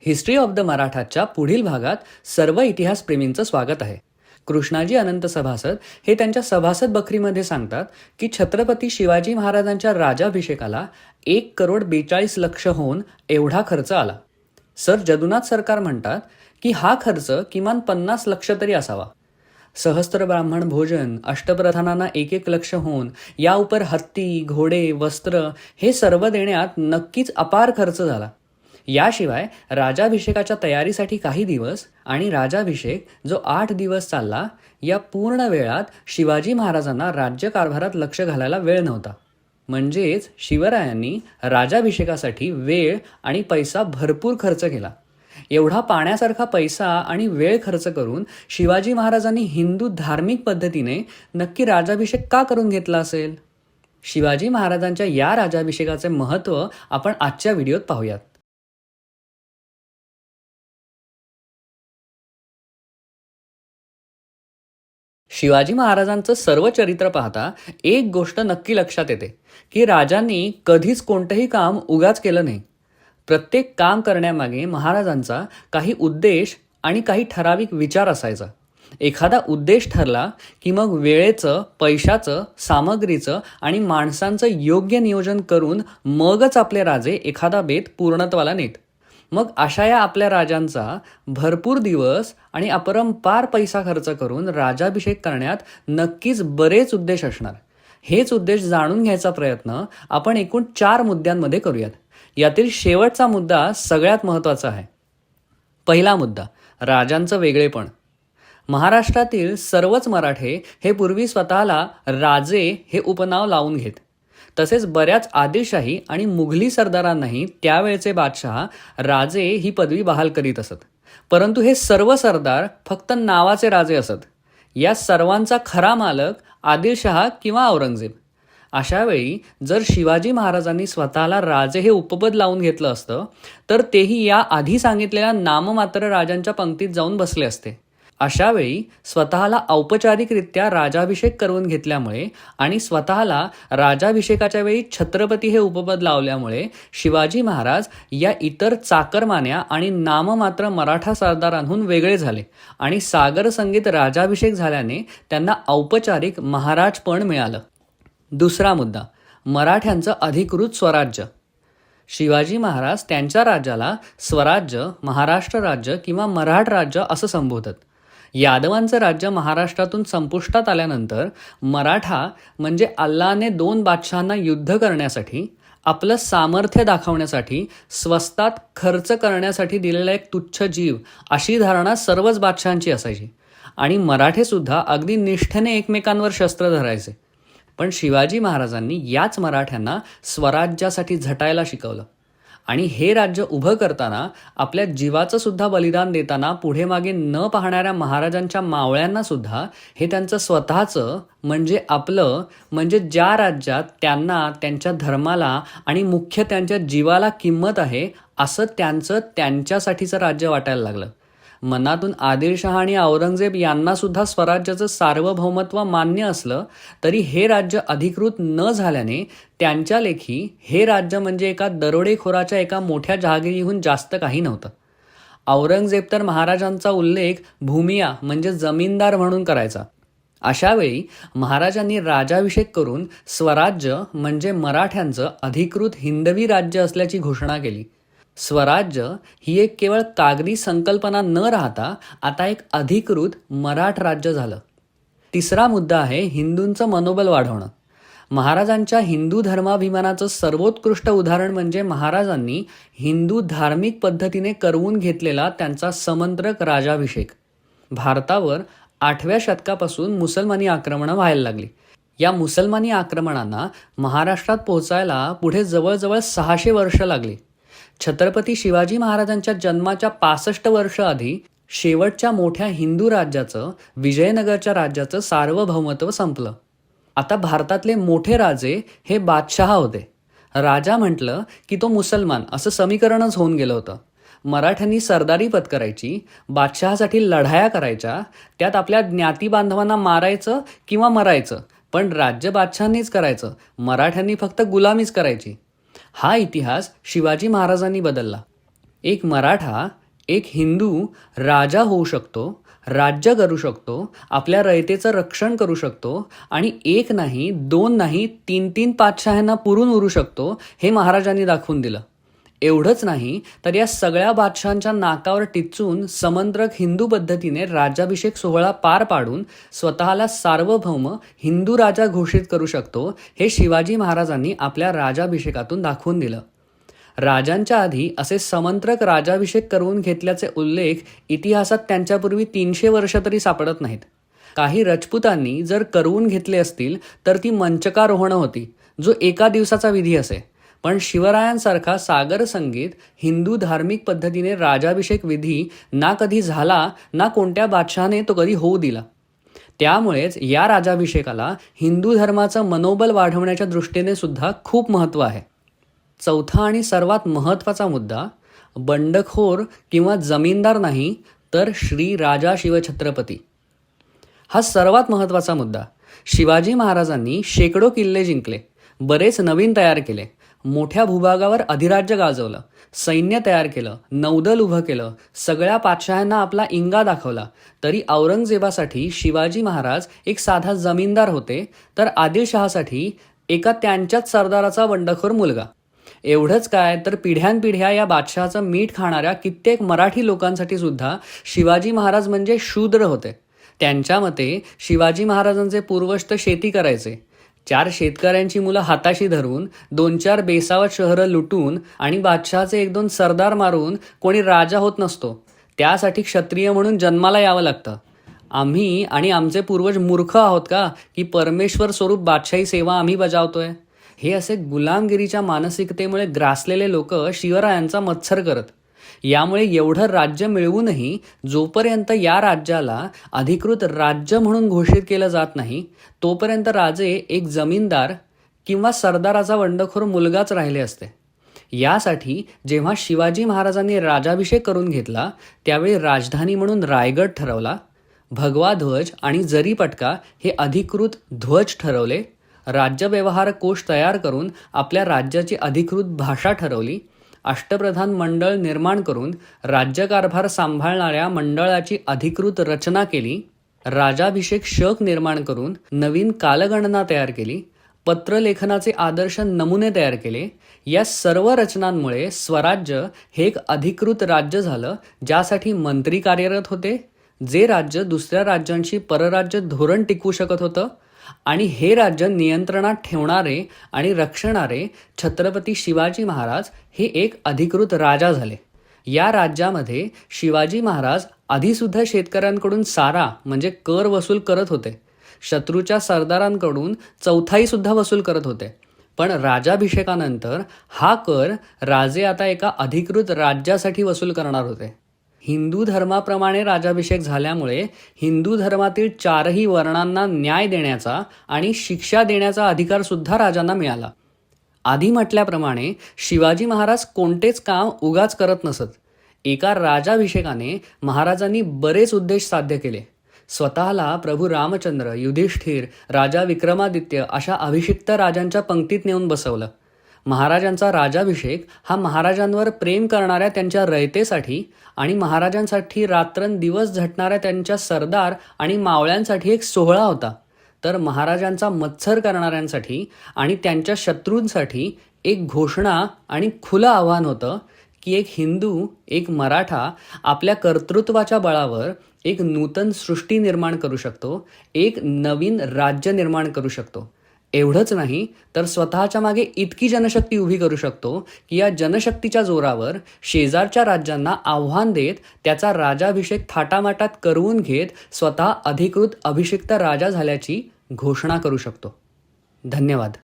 History of the मराठाच्या पुढील भागात सर्व इतिहासप्रेमींचं स्वागत आहे. कृष्णाजी अनंत सभासद हे त्यांच्या सभासद बखरीमध्ये सांगतात की छत्रपती शिवाजी महाराजांच्या राज्याभिषेकाला 1,42,00,000 एवढा खर्च आला. सर जदुनाथ सरकार म्हणतात की हा खर्च किमान 50 लक्ष तरी असावा. सहस्त्र ब्राह्मण भोजन, अष्टप्रधानांना 1,1 लक्ष या उपर हत्ती, घोडे, वस्त्र हे सर्व देण्यात नक्कीच अपार खर्च झाला. याशिवाय राजाभिषेकाच्या तयारीसाठी काही दिवस आणि राजाभिषेक जो 8 दिवस चालला, या पूर्ण वेळात शिवाजी महाराजांना राज्यकारभारात लक्ष घालायला वेळ नव्हता. म्हणजेच शिवरायांनी राजाभिषेकासाठी वेळ आणि पैसा भरपूर खर्च केला. एवढा पाण्यासारखा पैसा आणि वेळ खर्च करून शिवाजी महाराजांनी हिंदू धार्मिक पद्धतीने नक्की राजाभिषेक का करून घेतला असेल? शिवाजी महाराजांच्या या राजाभिषेकाचे महत्त्व आपण आजच्या व्हिडिओत पाहूयात. शिवाजी महाराजांचं सर्व चरित्र पाहता एक गोष्ट नक्की लक्षात येते की राजांनी कधीच कोणतंही काम उगाच केलं नाही. प्रत्येक काम करण्यामागे महाराजांचा काही उद्देश आणि काही ठराविक विचार असायचा. एखादा उद्देश ठरला की मग वेळेचं, पैशाचं, सामग्रीचं आणि माणसांचं योग्य नियोजन करून मगच आपले राजे एखादा बेत पूर्णत्वाला नेत. मग अशा या आपल्या राजांचा भरपूर दिवस आणि अपरंपार पैसा खर्च करून राजाभिषेक करण्यात नक्कीच बरेच उद्देश असणार. हेच उद्देश जाणून घ्यायचा प्रयत्न आपण एकूण 4 मुद्द्यांमध्ये करूयात. यातील शेवटचा मुद्दा सगळ्यात महत्त्वाचा आहे. पहिला मुद्दा, राजांचं वेगळेपण. महाराष्ट्रातील सर्वच मराठे हे पूर्वी स्वतःला राजे हे उपनाव लावून घेत. तसेच बऱ्याच आदिलशाही आणि मुघली सरदारांनाही त्यावेळचे बादशहा राजे ही पदवी बहाल करीत असत. परंतु हे सर्व सरदार फक्त नावाचे राजे असत. या सर्वांचा खरा मालक आदिलशहा किंवा औरंगजेब. अशावेळी जर शिवाजी महाराजांनी स्वतःला राजे हे उपपद लावून घेतलं असतं तर तेही या आधी सांगितलेल्या नाममात्र राजांच्या पंक्तीत जाऊन बसले असते. अशावेळी स्वतःला औपचारिकरित्या राजाभिषेक करून घेतल्यामुळे आणि स्वतःला राजाभिषेकाच्या वेळी छत्रपती हे उपपद लावल्यामुळे शिवाजी महाराज या इतर चाकरमान्या आणि नाममात्र मराठा सरदारांहून वेगळे झाले आणि सागर संगीत राजाभिषेक झाल्याने त्यांना औपचारिक महाराजपण मिळालं. दुसरा मुद्दा, मराठ्यांचं अधिकृत स्वराज्य. शिवाजी महाराज त्यांच्या राज्याला स्वराज्य, महाराष्ट्र राज्य किंवा मराठ राज्य असं संबोधत. यादवांचं राज्य महाराष्ट्रातून संपुष्टात आल्यानंतर मराठा म्हणजे अल्लाने 2 बादशहांना युद्ध करण्यासाठी, आपलं सामर्थ्य दाखवण्यासाठी, स्वस्तात खर्च करण्यासाठी दिलेला एक तुच्छ जीव अशी धारणा सर्वच बादशहांची असायची. आणि मराठेसुद्धा अगदी निष्ठेने एकमेकांवर शस्त्र धरायचे. पण शिवाजी महाराजांनी याच मराठ्यांना स्वराज्यासाठी झटायला शिकवलं आणि हे राज्य उभं करताना आपल्या जीवाचं सुद्धा बलिदान देताना पुढे मागे न पाहणाऱ्या महाराजांच्या मावळ्यांना सुद्धा हे त्यांचं स्वतःचं म्हणजे आपलं, म्हणजे ज्या राज्यात त्यांना, त्यांच्या धर्माला आणि मुख्य त्यांच्या जीवाला किंमत आहे असं त्यांचं त्यांच्यासाठीचं राज्य वाटायला लागलं. मनातून आदिलशहा आणि औरंगजेब यांना सुद्धा स्वराज्याचं सार्वभौमत्व मान्य असलं तरी हे राज्य अधिकृत न झाल्याने त्यांच्या लेखी हे राज्य म्हणजे एका दरोडेखोराच्या एका मोठ्या जहागिरीहून जास्त काही नव्हतं. औरंगजेब तर महाराजांचा उल्लेख भूमिया म्हणजे जमीनदार म्हणून करायचा. अशावेळी महाराजांनी राजाभिषेक करून स्वराज्य म्हणजे मराठ्यांचं अधिकृत हिंदवी राज्य असल्याची घोषणा केली. स्वराज्य ही एक केवळ कागदी संकल्पना न राहता आता एक अधिकृत मराठ राज्य झालं. तिसरा मुद्दा आहे हिंदूंचं मनोबल वाढवणं. महाराजांच्या हिंदू धर्माभिमानाचं सर्वोत्कृष्ट उदाहरण म्हणजे महाराजांनी हिंदू धार्मिक पद्धतीने करवून घेतलेला त्यांचा समंत्रक राजाभिषेक. भारतावर 8व्या शतकापासून मुसलमानी आक्रमणं व्हायला लागली. या मुसलमानी आक्रमणांना महाराष्ट्रात पोहोचायला पुढे जवळजवळ 600 वर्ष लागली. छत्रपती शिवाजी महाराजांच्या जन्माच्या 65 वर्ष आधी शेवटच्या मोठ्या हिंदू राज्याचं, विजयनगरच्या राज्याचं सार्वभौमत्व संपलं. आता भारतातले मोठे राजे हे बादशहा होते. राजा म्हटलं की तो मुसलमान असं समीकरणच होऊन गेलं होतं. मराठ्यांनी सरदारी पत्करायची, बादशहासाठी लढाया करायच्या, त्यात आपल्या ज्ञाती बांधवांना मारायचं किंवा मरायचं, पण राज्य बादशहांनीच करायचं, मराठ्यांनी फक्त गुलामीच करायची. हा इतिहास शिवाजी महाराजांनी बदलला. एक मराठा, एक हिंदू राजा होऊ शकतो, राज्य करू शकतो, आपल्या रयतेचं रक्षण करू शकतो आणि एक नाही, दोन नाही, तीन तीन पातशाह्यांना पुरून उरू शकतो, हे महाराजांनी दाखवून दिलं. एवढंच नाही तर या सगळ्या बादशहांच्या नाकावर टिचून समंत्रक हिंदू पद्धतीने राज्याभिषेक सोहळा पार पाडून स्वतःला सार्वभौम हिंदू राजा घोषित करू शकतो, हे शिवाजी महाराजांनी आपल्या राजाभिषेकातून दाखवून दिलं. राजांच्या आधी असे समंत्रक राजाभिषेक करून घेतल्याचे उल्लेख इतिहासात त्यांच्यापूर्वी 300 वर्ष तरी सापडत नाहीत. काही राजपुतांनी जर करवून घेतले असतील तर ती मंचकारोहणं होती, जो एका दिवसाचा विधी असे. पण शिवरायांसारखा सागर संगीत हिंदू धार्मिक पद्धतीने राजाभिषेक विधी ना कधी झाला, ना कोणत्या बादशहाने तो कधी होऊ दिला. त्यामुळेच या राजाभिषेकाला हिंदू धर्माचं मनोबल वाढवण्याच्या दृष्टीने सुद्धा खूप महत्त्व आहे. चौथा आणि सर्वात महत्त्वाचा मुद्दा, बंडखोर किंवा जमीनदार नाही तर श्री राजा शिवछत्रपती. हा सर्वात महत्त्वाचा मुद्दा. शिवाजी महाराजांनी शेकडो किल्ले जिंकले, बरेच नवीन तयार केले, मोठ्या भूभागावर अधिराज्य गाजवलं, सैन्य तयार केलं, नौदल उभं केलं, सगळ्या पातशाह्यांना आपला इंगा दाखवला. तरी औरंगजेबासाठी शिवाजी महाराज एक साधा जमीनदार होते, तर आदिलशहासाठी एका त्यांच्याच सरदाराचा बंडखोर मुलगा. एवढंच काय तर पिढ्यानपिढ्या या बादशहाचं मीठ खाणाऱ्या कित्येक मराठी लोकांसाठी सुद्धा शिवाजी महाराज म्हणजे शूद्र होते. त्यांच्या मते शिवाजी महाराजांचे पूर्वज तर शेती करायचे, 4 शेतकऱ्यांची मुलं हाताशी धरून 2-4 बेसावत शहरं लुटून आणि बादशहाचे 1-2 सरदार मारून कोणी राजा होत नसतो. त्यासाठी क्षत्रिय म्हणून जन्माला यावं लागतं. आम्ही आणि आमचे पूर्वज मूर्ख आहोत का की परमेश्वर स्वरूप बादशाही सेवा आम्ही बजावतोय? हे असे गुलामगिरीच्या मानसिकतेमुळे ग्रासलेले लोक शिवरायांचा मत्सर करत. यामुळे एवढं राज्य मिळवूनही जोपर्यंत या राज्याला अधिकृत राज्य म्हणून घोषित केलं जात नाही, तोपर्यंत राजे एक जमीनदार किंवा सरदाराचा बंडखोर मुलगाच राहिले असते. यासाठी जेव्हा शिवाजी महाराजांनी राजाभिषेक करून घेतला, त्यावेळी राजधानी म्हणून रायगड ठरवला, भगवा ध्वज आणि जरी पटका हे अधिकृत ध्वज ठरवले, राज्यव्यवहार कोश तयार करून आपल्या राज्याची अधिकृत भाषा ठरवली, अष्टप्रधान मंडळ निर्माण करून राज्यकारभार सांभाळणाऱ्या मंडळाची अधिकृत रचना केली, राजाभिषेक शक निर्माण करून नवीन कालगणना तयार केली, पत्रलेखनाचे आदर्श नमुने तयार केले. या सर्व रचनांमुळे स्वराज्य हे एक अधिकृत राज्य झालं, ज्यासाठी मंत्री कार्यरत होते, जे राज्य दुसऱ्या राज्यांशी परराज्य धोरण टिकवू शकत होतं आणि हे राज्य नियंत्रणात ठेवणारे आणि रक्षणारे छत्रपती शिवाजी महाराज हे एक अधिकृत राजा झाले. या राज्यामध्ये शिवाजी महाराज आधीसुद्धा शेतकऱ्यांकडून सारा म्हणजे कर वसूल करत होते, शत्रूच्या सरदारांकडून चौथाईसुद्धा वसूल करत होते. पण राजाभिषेकानंतर हा कर राजे आता एका अधिकृत राज्यासाठी वसूल करणार होते. हिंदू धर्माप्रमाणे राजाभिषेक झाल्यामुळे हिंदू धर्मातील 4ही वर्णांना न्याय देण्याचा आणि शिक्षा देण्याचा अधिकार सुद्धा राजांना मिळाला. आधी म्हटल्याप्रमाणे शिवाजी महाराज कोणतेच काम उगाच करत नसत. एका राजाभिषेकाने महाराजांनी बरेच उद्देश साध्य केले. स्वतःला प्रभू रामचंद्र, युधिष्ठिर, राजा विक्रमादित्य अशा अभिषिक्त राजांच्या पंक्तीत नेऊन बसवलं. महाराजांचा राजाभिषेक हा महाराजांवर प्रेम करणाऱ्या त्यांच्या रयतेसाठी आणि महाराजांसाठी रात्रंदिवस झटणाऱ्या त्यांच्या सरदार आणि मावळ्यांसाठी एक सोहळा होता, तर महाराजांचा मत्सर करणाऱ्यांसाठी आणि त्यांच्या शत्रूंसाठी एक घोषणा आणि खुलं आव्हान होतं की एक हिंदू, एक मराठा आपल्या कर्तृत्वाच्या बळावर एक नूतन सृष्टी निर्माण करू शकतो, एक नवीन राज्य निर्माण करू शकतो. एवढंच नाही तर स्वतःच्या मागे इतकी जनशक्ती उभी करू शकतो की या जनशक्तीच्या जोरावर शेजारच्या राज्यांना आव्हान देत त्याचा राजाभिषेक थाटामाटात करवून घेत स्वतः अधिकृत अभिषिक्त राजा झाल्याची घोषणा करू शकतो. धन्यवाद.